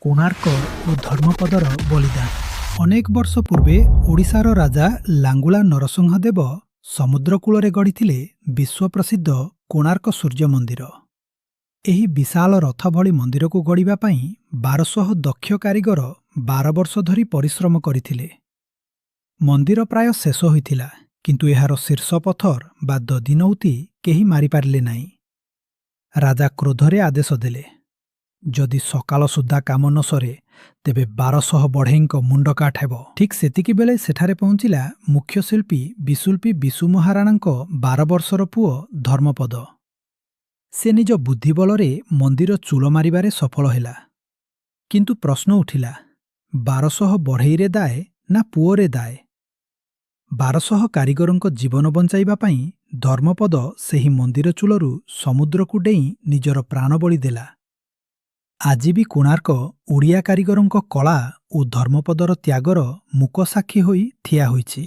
କୋଣାର୍କ ଓ ଧର୍ମପଦର ବଳିଦାନ। ଅନେକ ବର୍ଷ ପୂର୍ବେ ଓଡ଼ିଶାର ରାଜା ଲାଙ୍ଗୁଳା ନରସିଂହଦେବ ସମୁଦ୍ରକୂଳରେ ଗଢ଼ିଥିଲେ ବିଶ୍ୱପ୍ରସିଦ୍ଧ କୋଣାର୍କ ସୂର୍ଯ୍ୟ ମନ୍ଦିର। ଏହି ବିଶାଳ ରଥ ଭଳି ମନ୍ଦିରକୁ ଗଢ଼ିବା ପାଇଁ 1200 ଦକ୍ଷ କାରିଗର 12 ବର୍ଷ ଧରି ପରିଶ୍ରମ କରିଥିଲେ। ମନ୍ଦିର ପ୍ରାୟ ଶେଷ ହୋଇଥିଲା, କିନ୍ତୁ ଏହାର ଶୀର୍ଷ ପଥର ବା ଦଧିନଉତି କେହି ମାରିପାରିଲେ ନାହିଁ। ରାଜା କ୍ରୋଧରେ ଆଦେଶ ଦେଲେ, ଯଦି ସକାଳ ସୁଦ୍ଧା କାମ ନ ସରେ ତେବେ 1200 ବଢ଼େଇଙ୍କ ମୁଣ୍ଡ କାଟ ହେବ। ଠିକ୍ ସେତିକିବେଳେ ସେଠାରେ ପହଞ୍ଚିଲା ମୁଖ୍ୟ ଶିଳ୍ପୀ ବିଶୁଳ୍ପୀ ବିଶୁ ମହାରାଣାଙ୍କ 12 ବର୍ଷର ପୁଅ ଧର୍ମପଦ। ସେ ନିଜ ବୁଦ୍ଧି ବଳରେ ମନ୍ଦିର ଚୂଳ ମାରିବାରେ ସଫଳ ହେଲା। କିନ୍ତୁ ପ୍ରଶ୍ନ ଉଠିଲା, 1200 ବଢ଼େଇରେ ଦାଏ ନା ପୁଅରେ ଦାଏ? 1200 କାରିଗରଙ୍କ ଜୀବନ ବଞ୍ଚାଇବା ପାଇଁ ଧର୍ମପଦ ସେହି ମନ୍ଦିର ଚୂଳରୁ ସମୁଦ୍ରକୁ ଡେଇଁ ନିଜର ପ୍ରାଣବଳି ଦେଲା। ଆଜି ବି କୋଣାର୍କ ଓଡ଼ିଆ କାରିଗରଙ୍କ କଳା ଓ ଧର୍ମପଦର ତ୍ୟାଗର ମୂକ ସାକ୍ଷୀ ହୋଇ ଠିଆ ହୋଇଛି।